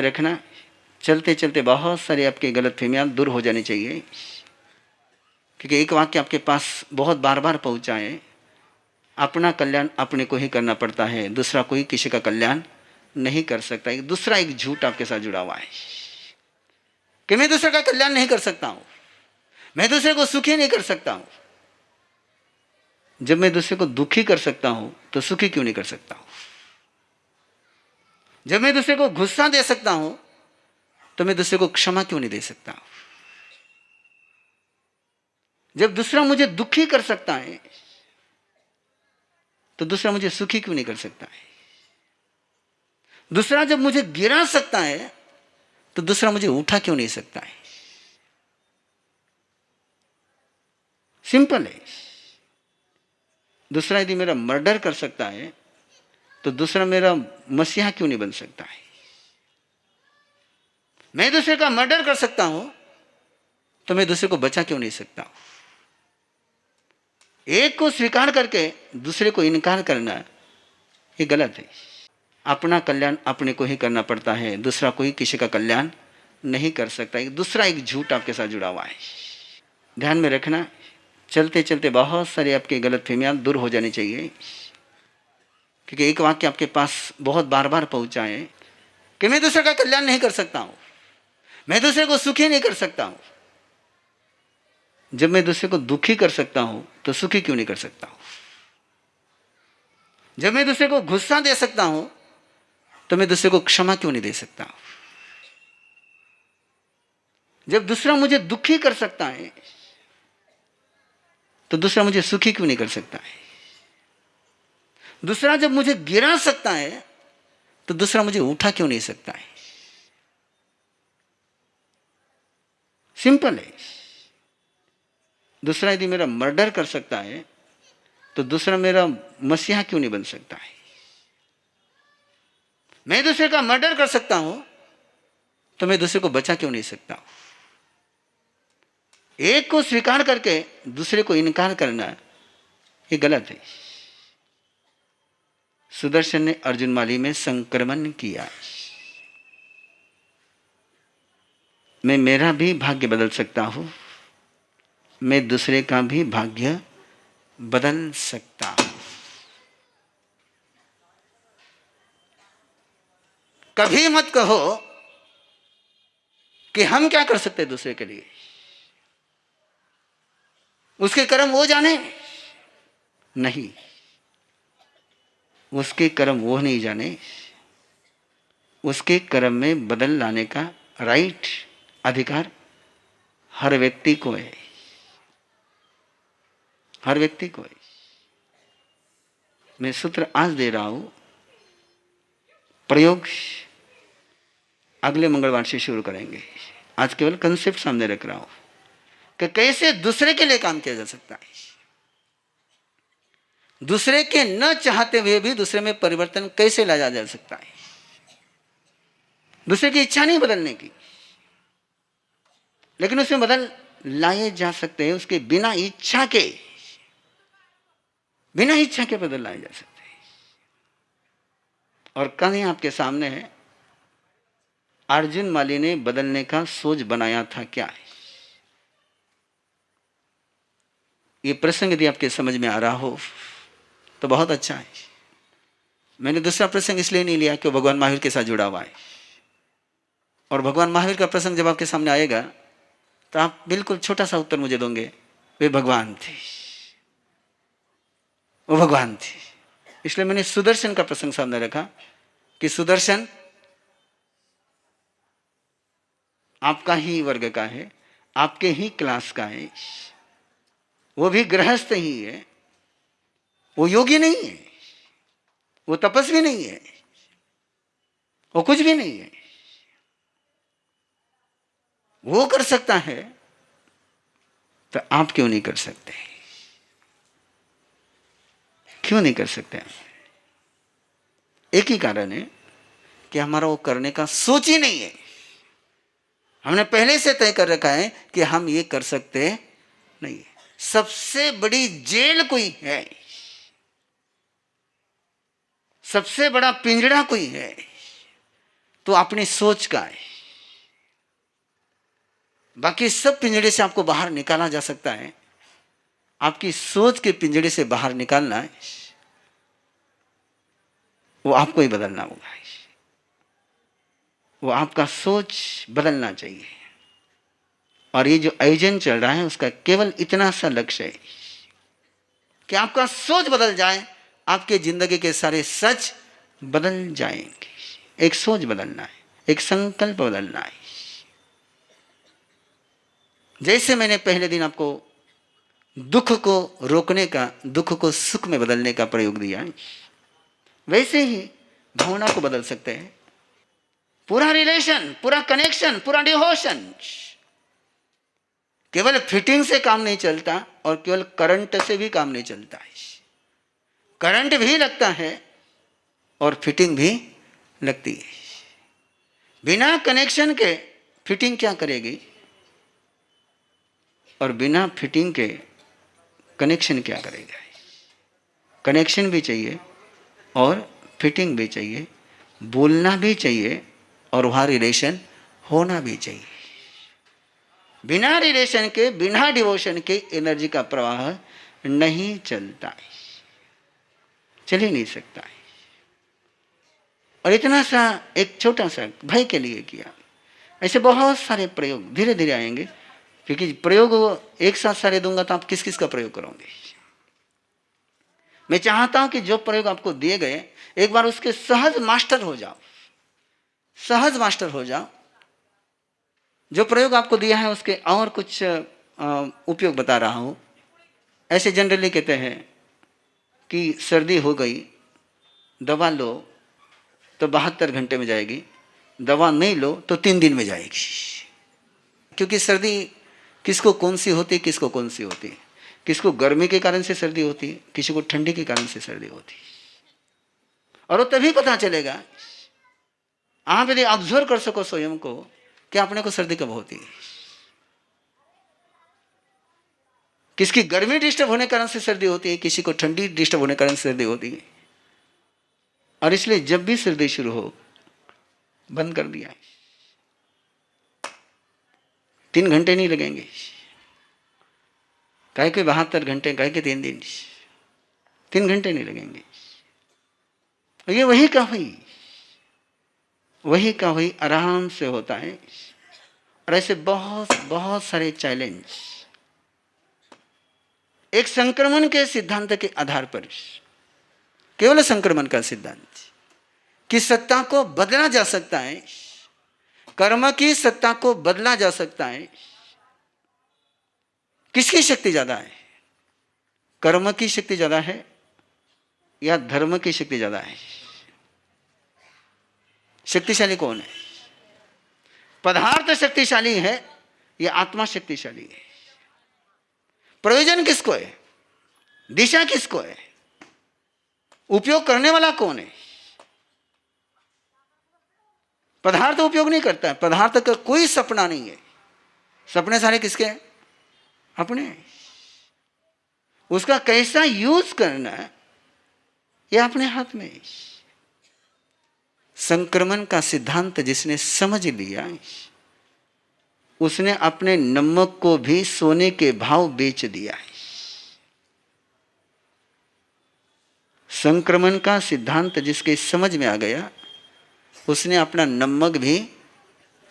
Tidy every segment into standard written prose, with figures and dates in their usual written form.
में रखना, चलते चलते बहुत सारी आपकी गलतफहमियां दूर हो जानी चाहिए, क्योंकि एक वाक्य आपके पास बहुत बार बार पहुंचा है, अपना कल्याण अपने को ही करना पड़ता है, दूसरा कोई किसी का कल्याण नहीं कर सकता। एक दूसरा एक झूठ आपके साथ जुड़ा हुआ है कि मैं दूसरे का कल्याण नहीं कर सकता हूं, मैं दूसरे को सुखी नहीं कर सकता हूं। जब मैं दूसरे को दुखी कर सकता हूं तो सुखी क्यों नहीं कर सकता हूं? जब मैं दूसरे को गुस्सा दे सकता हूं तो मैं दूसरे को क्षमा क्यों नहीं दे सकता हूं? जब दूसरा मुझे दुखी कर सकता है तो दूसरा मुझे सुखी क्यों नहीं कर सकता है? दूसरा जब मुझे गिरा सकता है तो दूसरा मुझे उठा क्यों नहीं सकता है? सिंपल है। दूसरा यदि मेरा मर्डर कर सकता है तो दूसरा मेरा मसीहा क्यों नहीं बन सकता है? मैं दूसरे का मर्डर कर सकता हूं तो मैं दूसरे को बचा क्यों नहीं सकता हूं? एक को स्वीकार करके दूसरे को इनकार करना ये गलत है। अपना कल्याण अपने को ही करना पड़ता है, दूसरा कोई किसी का कल्याण नहीं कर सकता। एक दूसरा एक झूठ आपके साथ जुड़ा हुआ है। ध्यान में रखना, चलते चलते बहुत सारी आपकी गलतफहमियां दूर हो जानी चाहिए, क्योंकि एक वाक्य आपके पास बहुत बार बार पहुंचा है कि मैं दूसरे का कल्याण नहीं कर सकता हूं, मैं दूसरे को सुखी नहीं कर सकता हूं। जब मैं दूसरे को दुखी कर सकता हूं तो सुखी क्यों नहीं कर सकता हूं? जब मैं दूसरे को गुस्सा दे सकता हूं तो मैं दूसरे को क्षमा क्यों नहीं दे सकता हूं? जब दूसरा मुझे दुखी कर सकता है तो दूसरा मुझे सुखी क्यों नहीं कर सकता है? दूसरा जब मुझे गिरा सकता है तो दूसरा मुझे उठा क्यों नहीं सकता है? सिंपल है। दूसरा यदि मेरा मर्डर कर सकता है तो दूसरा मेरा मसीहा क्यों नहीं बन सकता है? मैं दूसरे का मर्डर कर सकता हूं तो मैं दूसरे को बचा क्यों नहीं सकता हूं? एक को स्वीकार करके दूसरे को इनकार करना ये गलत है। सुदर्शन ने अर्जुन माली में संक्रमण किया। मैं मेरा भी भाग्य बदल सकता हूं, मैं दूसरे का भी भाग्य बदल सकता हूं। कभी मत कहो कि हम क्या कर सकते दूसरे के लिए, उसके कर्म वो जाने। नहीं, उसके कर्म वो नहीं जाने, उसके कर्म में बदल लाने का राइट, अधिकार हर व्यक्ति को है, हर व्यक्ति को है। मैं सूत्र आज दे रहा हूं, प्रयोग अगले मंगलवार से शुरू करेंगे। आज केवल कंसेप्ट सामने रख रहा हूं कि कैसे दूसरे के लिए काम किया जा सकता है, दूसरे के न चाहते हुए भी दूसरे में परिवर्तन कैसे लाया जा सकता है। दूसरे की इच्छा नहीं बदलने की, लेकिन उसमें बदल लाए जा सकते हैं। उसके बिना इच्छा के, बिना इच्छा के बदल लाए जा सकते हैं। और कहानी आपके सामने है, अर्जुन माली ने बदलने का सोच बनाया था क्या है। ये प्रसंग यदि आपके समझ में आ रहा हो तो बहुत अच्छा है। मैंने दूसरा प्रसंग इसलिए नहीं लिया कि वो भगवान महावीर के साथ जुड़ा हुआ है, और भगवान महावीर का प्रसंग जब आपके सामने आएगा तो आप बिल्कुल छोटा सा उत्तर मुझे दोगे, वे भगवान थे, वो भगवान थे। इसलिए मैंने सुदर्शन का प्रसंग सामने रखा कि सुदर्शन आपका ही वर्ग का है, आपके ही क्लास का है, वो भी गृहस्थ ही है, वो योगी नहीं है, वो तपस्वी नहीं है, वो कुछ भी नहीं है। वो कर सकता है तो आप क्यों नहीं कर सकते? क्यों नहीं कर सकते? एक ही कारण है कि हमारा वो करने का सोच ही नहीं है। हमने पहले से तय कर रखा है कि हम ये कर सकते नहीं है। सबसे बड़ी जेल कोई है, सबसे बड़ा पिंजड़ा कोई है तो अपनी सोच का है। बाकी सब पिंजड़े से आपको बाहर निकाला जा सकता है, आपकी सोच के पिंजड़े से बाहर निकालना है, वो आपको ही बदलना होगा। वो आपका सोच बदलना चाहिए। और ये जो आयोजन चल रहा है उसका केवल इतना सा लक्ष्य है कि आपका सोच बदल जाए, आपके जिंदगी के सारे सच बदल जाएंगे। एक सोच बदलना है, एक संकल्प बदलना है। जैसे मैंने पहले दिन आपको दुख को रोकने का, दुख को सुख में बदलने का प्रयोग दिया, वैसे ही भावना को बदल सकते हैं। पूरा रिलेशन, पूरा कनेक्शन, पूरा डिवोशन केवल फिटिंग से काम नहीं चलता और केवल करंट से भी काम नहीं चलता है। करंट भी लगता है और फिटिंग भी लगती है। बिना कनेक्शन के फिटिंग क्या करेगी और बिना फिटिंग के कनेक्शन क्या करेगा। कनेक्शन भी चाहिए और फिटिंग भी चाहिए, बोलना भी चाहिए और वहाँ रिलेशन होना भी चाहिए। बिना रिलेशन के, बिना डिवोशन के एनर्जी का प्रवाह नहीं चलता है, चल ही नहीं सकता है। और इतना सा एक छोटा सा भय के लिए किया। ऐसे बहुत सारे प्रयोग धीरे धीरे आएंगे, क्योंकि प्रयोग एक साथ सारे दूंगा तो आप किस किस का प्रयोग करोगे। मैं चाहता हूं कि जो प्रयोग आपको दिए गए एक बार उसके सहज मास्टर हो जाओ, सहज मास्टर हो जाओ। जो प्रयोग आपको दिया है उसके और कुछ उपयोग बता रहा हूं। ऐसे जनरली कहते हैं कि सर्दी हो गई, दवा लो तो 72 घंटे में जाएगी, दवा नहीं लो तो 3 दिन में जाएगी। क्योंकि सर्दी किसको कौन सी होती है, किसको कौन सी होती है। किसको गर्मी के कारण से सर्दी होती है, किसी को ठंडी के कारण से सर्दी होती है। और वो तभी पता चलेगा, आप यदि ऑब्जर्व कर सको स्वयं को कि अपने को सर्दी कब होती है। किसकी गर्मी डिस्टर्ब होने के कारण से सर्दी होती है, किसी को ठंडी डिस्टर्ब होने के कारण से सर्दी होती है। और इसलिए जब भी सर्दी शुरू हो बंद कर दिया, 3 घंटे नहीं लगेंगे, काहे के 72 घंटे, काहे के 3 दिन, 3 घंटे नहीं लगेंगे। ये वही का वही, वही का वही आराम से होता है। और ऐसे बहुत बहुत सारे चैलेंज एक संक्रमण के सिद्धांत के आधार पर, केवल संक्रमण का सिद्धांत कि सत्ता को बदला जा सकता है, कर्म की सत्ता को बदला जा सकता है। किसकी शक्ति ज्यादा है, कर्म की शक्ति ज्यादा है या धर्म की शक्ति ज्यादा है? शक्तिशाली कौन है? पदार्थ शक्तिशाली है या आत्मा शक्तिशाली है? प्रयोजन किसको है, दिशा किसको है, उपयोग करने वाला कौन है? पदार्थ उपयोग नहीं करता है, पदार्थ का कोई सपना नहीं है। सपने सारे किसके हैं? अपने। उसका कैसा यूज करना है ये अपने हाथ में। संक्रमण का सिद्धांत जिसने समझ लिया उसने अपने नमक को भी सोने के भाव बेच दिया है। संक्रमण का सिद्धांत जिसके समझ में आ गया उसने अपना नमक भी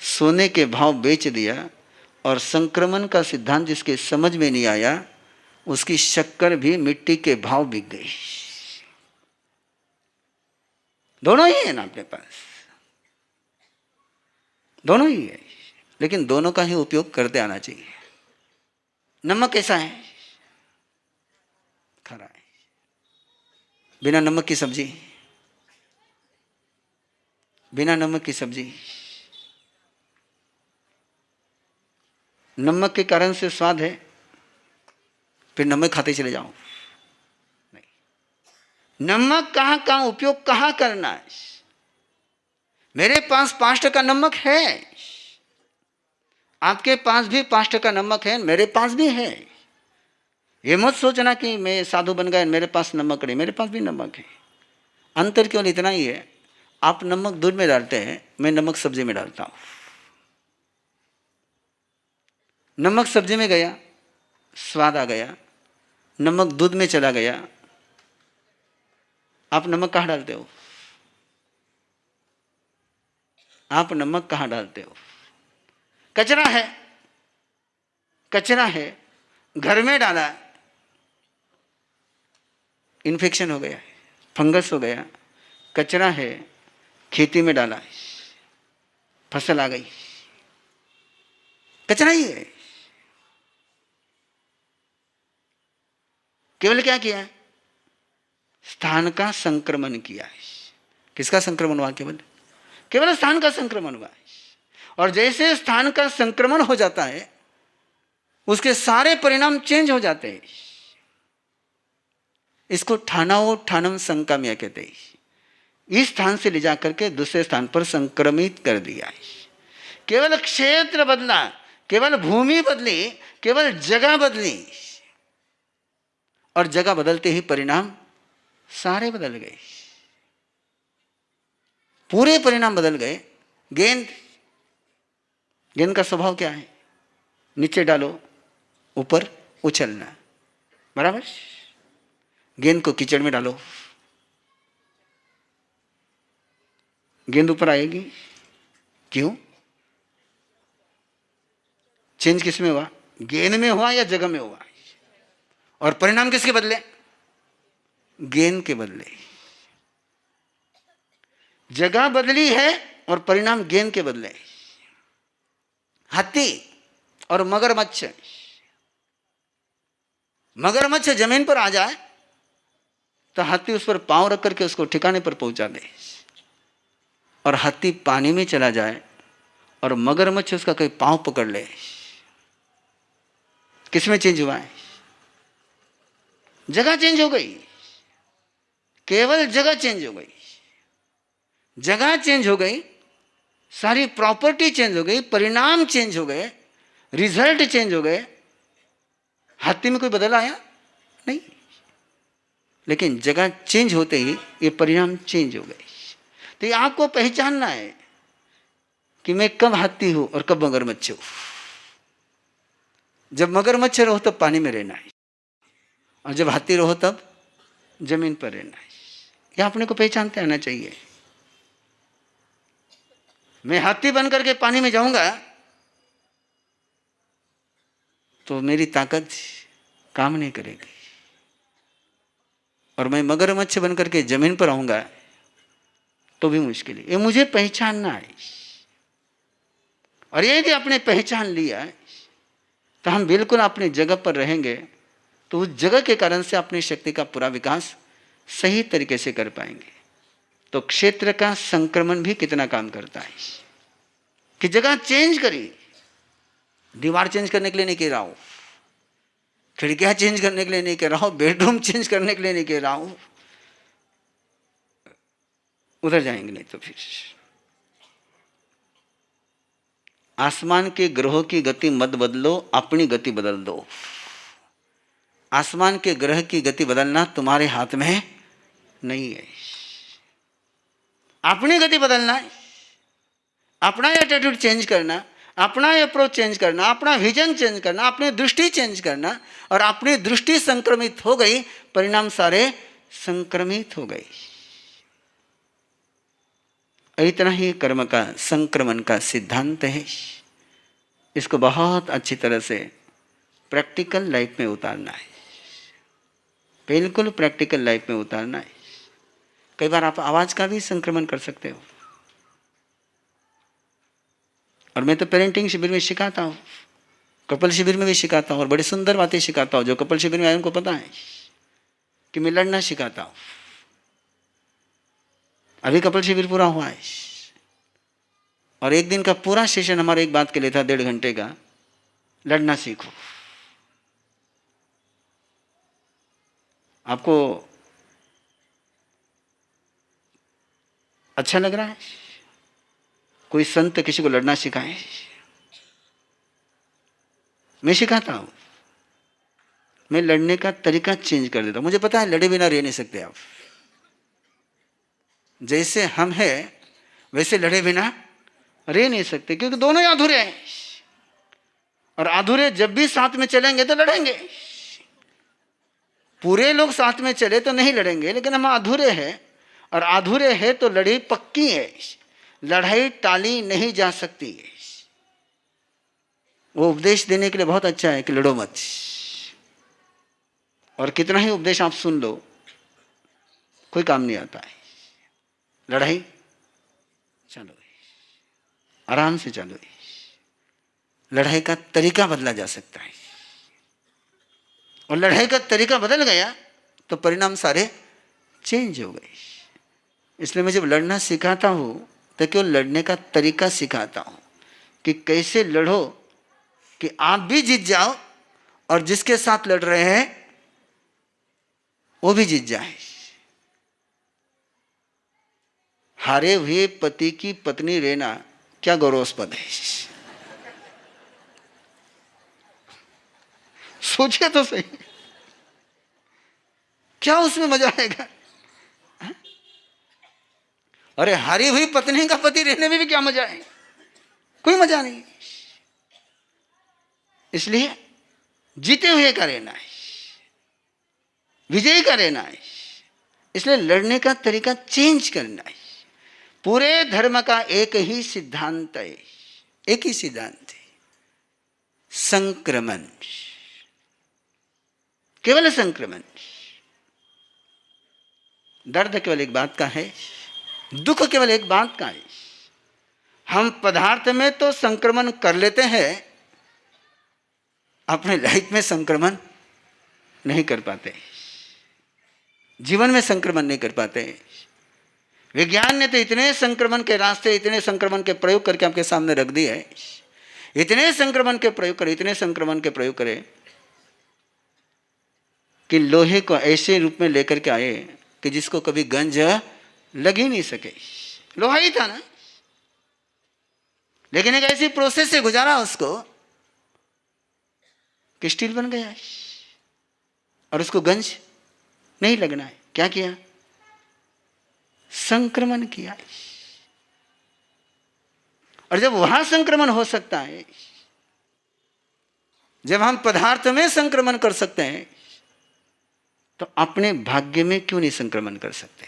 सोने के भाव बेच दिया। और संक्रमण का सिद्धांत जिसके समझ में नहीं आया उसकी शक्कर भी मिट्टी के भाव बिक गई। दोनों ही है ना अपने पास, दोनों ही है, लेकिन दोनों का ही उपयोग करते आना चाहिए। नमक कैसा है? खरा है। बिना नमक की सब्जी, बिना नमक की सब्जी, नमक के कारण से स्वाद है, फिर नमक खाते चले जाओ। नहीं, नमक कहाँ कहाँ उपयोग कहाँ करना है। मेरे पास 5 टका नमक है, आपके पास भी 5 टका नमक है, मेरे पास भी है। ये मत सोचना कि मैं साधु बन गया मेरे पास नमक नहीं, मेरे पास भी नमक है। अंतर केवल इतना ही है, आप नमक दूध में डालते हैं, मैं नमक सब्जी में डालता हूं। नमक सब्जी में गया, स्वाद आ गया, नमक दूध में चला गया, आप नमक कहाँ डालते हो? आप नमक कहाँ डालते हो? कचरा है, कचरा है, घर में डाला, इन्फेक्शन हो गया, फंगस हो गया, कचरा है, खेती में डाला, फसल आ गई, कचरा ही है। केवल क्या किया है? स्थान का संक्रमण किया है। किसका संक्रमण हुआ? केवल केवल स्थान का संक्रमण हुआ है। और जैसे स्थान का संक्रमण हो जाता है, उसके सारे परिणाम चेंज हो जाते हैं। इसको ठानाओ ठानम संकाम्य कहते हैं। इस स्थान से ले जाकर के दूसरे स्थान पर संक्रमित कर दिया है। केवल क्षेत्र बदला, केवल भूमि बदली, केवल जगह बदली, और जगह बदलते ही परिणाम सारे बदल गए, पूरे परिणाम बदल गए। गेंद, गेंद का स्वभाव क्या है? नीचे डालो, ऊपर उछलना, बराबर। गेंद को कीचड़ में डालो, गेंद ऊपर आएगी। क्यों? चेंज किस में हुआ? गेंद में हुआ या जगह में हुआ? और परिणाम किसके बदले? गेंद के बदले। जगह बदली है और परिणाम गेंद के बदले। हाथी और मगरमच्छ, मगरमच्छ जमीन पर आ जाए तो हाथी उस पर पांव रख करके उसको ठिकाने पर पहुंचा दे, और हाथी पानी में चला जाए और मगरमच्छ उसका कहीं पांव पकड़ ले। किसमें चेंज हुआ है? जगह चेंज हो गई, केवल जगह चेंज हो गई। जगह चेंज हो गई, सारी प्रॉपर्टी चेंज हो गई, परिणाम चेंज हो गए, रिजल्ट चेंज हो गए। हाथी में कोई बदल आया? नहीं, लेकिन जगह चेंज होते ही ये परिणाम चेंज हो गए। तो ये आपको पहचानना है कि मैं कब हाथी हूं और कब मगरमच्छ हूं। जब मगरमच्छ रहो तब पानी में रहना है, और जब हाथी रहो तब जमीन पर रहना है। यह अपने को पहचानते आना चाहिए। मैं हाथी बन करके पानी में जाऊंगा तो मेरी ताकत काम नहीं करेगी, और मैं मगरमच्छ बन करके जमीन पर आऊंगा तो भी मुश्किल है। ये मुझे पहचानना है। और यदि आपने पहचान लिया तो हम बिल्कुल अपनी जगह पर रहेंगे, तो उस जगह के कारण से अपनी शक्ति का पूरा विकास सही तरीके से कर पाएंगे। तो क्षेत्र का संक्रमण भी कितना काम करता है कि जगह चेंज करी। दीवार चेंज करने के लिए नहीं कह रहा हूं, खिड़कियां चेंज करने के लिए नहीं कह रहा हूं, बेडरूम चेंज करने के लिए नहीं कह रहा हूं। उधर जाएंगे नहीं तो फिर आसमान के ग्रहों की गति मत बदलो, अपनी गति बदल दो। आसमान के ग्रह की गति बदलना तुम्हारे हाथ में नहीं है, अपनी गति बदलना है। अपना एटीट्यूड चेंज करना, अपना अप्रोच चेंज करना, अपना विजन चेंज करना, अपनी दृष्टि चेंज करना। और अपनी दृष्टि संक्रमित हो गई, परिणाम सारे संक्रमित हो गए। इतना ही कर्म का संक्रमण का सिद्धांत है। इसको बहुत अच्छी तरह से प्रैक्टिकल लाइफ में उतारना है, बिल्कुल प्रैक्टिकल लाइफ में उतारना है। कई बार आप आवाज का भी संक्रमण कर सकते हो। और मैं तो पेरेंटिंग शिविर में सिखाता हूँ, कपल शिविर में भी सिखाता हूँ, और बड़ी सुंदर बातें सिखाता हूँ। जो कपल शिविर में आए उनको पता है कि मैं लड़ना सिखाता हूँ। अभी कपल शिविर पूरा हुआ है, और एक दिन का पूरा सेशन हमारा एक बात के लिए था, 1.5 घंटे का। लड़ना सीखो। आपको अच्छा लग रहा है कोई संत किसी को लड़ना सिखाए? मैं सिखाता हूं, मैं लड़ने का तरीका चेंज कर देता हूं। मुझे पता है लड़े बिना रह नहीं सकते आप। जैसे हम हैं वैसे लड़े बिना रह नहीं सकते, क्योंकि दोनों ही अधूरे हैं। और अधूरे जब भी साथ में चलेंगे तो लड़ेंगे। पूरे लोग साथ में चले तो नहीं लड़ेंगे, लेकिन हम अधूरे हैं, और अधूरे हैं तो लड़ाई पक्की है, लड़ाई टाली नहीं जा सकती है। वो उपदेश देने के लिए बहुत अच्छा है कि लड़ो मत, और कितना ही उपदेश आप सुन लो कोई काम नहीं आता है। लड़ाई चलो, आराम से चलो। लड़ाई का तरीका बदला जा सकता है, और लड़ाई का तरीका बदल गया तो परिणाम सारे चेंज हो गए। इसलिए मैं जब लड़ना सिखाता हूँ तो केवल लड़ने का तरीका सिखाता हूँ कि कैसे लड़ो कि आप भी जीत जाओ और जिसके साथ लड़ रहे हैं वो भी जीत जाए। हारे हुए पति की पत्नी रहना क्या गौरवास्पद है। सोचिए तो सही, क्या उसमें मजा आएगा? अरे हारी हुई पत्नी का पति रहने में भी क्या मजा है? कोई मजा नहीं। इसलिए जीते हुए का रहना है, विजयी का रहना है। इसलिए लड़ने का तरीका चेंज करना है। पूरे धर्म का एक ही सिद्धांत है, एक ही सिद्धांत है, संक्रमण, केवल संक्रमण। दर्द केवल एक बात का है, दुख केवल एक बात का है। हम पदार्थ में तो संक्रमण कर लेते हैं, अपने लाइफ में संक्रमण नहीं कर पाते, जीवन में संक्रमण नहीं कर पाते। विज्ञान ने तो इतने संक्रमण के रास्ते, इतने संक्रमण के प्रयोग करके आपके सामने रख दिए है। इतने संक्रमण के प्रयोग करे, इतने संक्रमण के प्रयोग करे कि लोहे को ऐसे रूप में लेकर के आए कि जिसको कभी गंज लग ही नहीं सके। लोहा ही था ना, लेकिन एक ऐसी प्रोसेस से गुजारा उसको कि स्टील बन गया है और उसको गंज नहीं लगना है। क्या किया? संक्रमण किया। और जब वहां संक्रमण हो सकता है, जब हम पदार्थ में संक्रमण कर सकते हैं, तो अपने भाग्य में क्यों नहीं संक्रमण कर सकते?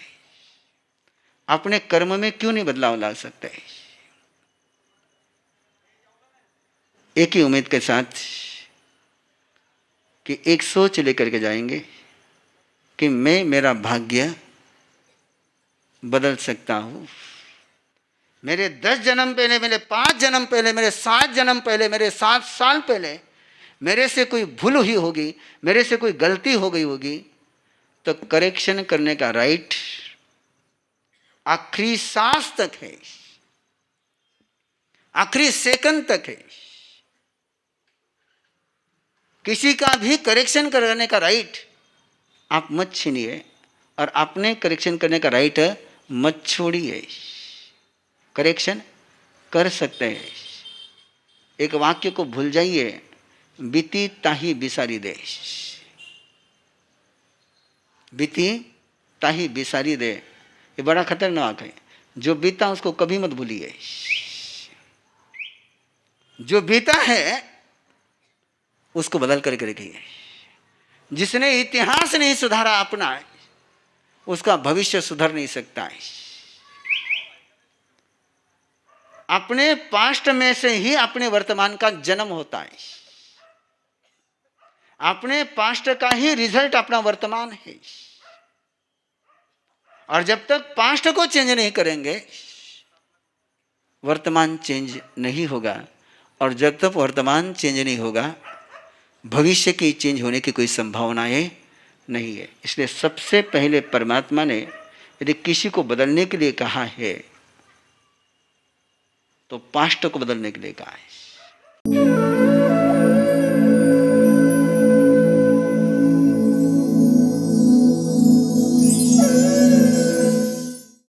अपने कर्म में क्यों नहीं बदलाव ला सकते? एक ही उम्मीद के साथ कि एक सोच लेकर के जाएंगे कि मैं मेरा भाग्य बदल सकता हूं। मेरे 10 जन्म पहले, मेरे 5 जन्म पहले, मेरे 7 जन्म पहले, मेरे 7 साल पहले मेरे से कोई भूल हुई होगी, मेरे से कोई गलती हो गई होगी, तो करेक्शन करने का राइट आखिरी सांस तक है, आखिरी सेकंड तक है। किसी का भी करेक्शन करने का राइट आप मत छीनिए, और अपने करेक्शन करने का राइट मत छोड़िए। करेक्शन कर सकते हैं। एक वाक्य को भूल जाइए, बीती ताही बिसारी दे, बीती ताही बिसारी दे, ये बड़ा खतरनाक है। जो बीता उसको कभी मत भूलिए। जो बीता है उसको बदल करके रखिए। जिसने इतिहास नहीं सुधारा अपना, उसका भविष्य सुधर नहीं सकता है। अपने पास्ट में से ही अपने वर्तमान का जन्म होता है। अपने पास्ट का ही रिजल्ट अपना वर्तमान है। और जब तक पास्ट को चेंज नहीं करेंगे, वर्तमान चेंज नहीं होगा। और जब तक वर्तमान चेंज नहीं होगा, भविष्य की चेंज होने की कोई संभावनाएं नहीं है। इसलिए सबसे पहले परमात्मा ने यदि किसी को बदलने के लिए कहा है तो पास्ट को बदलने के लिए कहा है।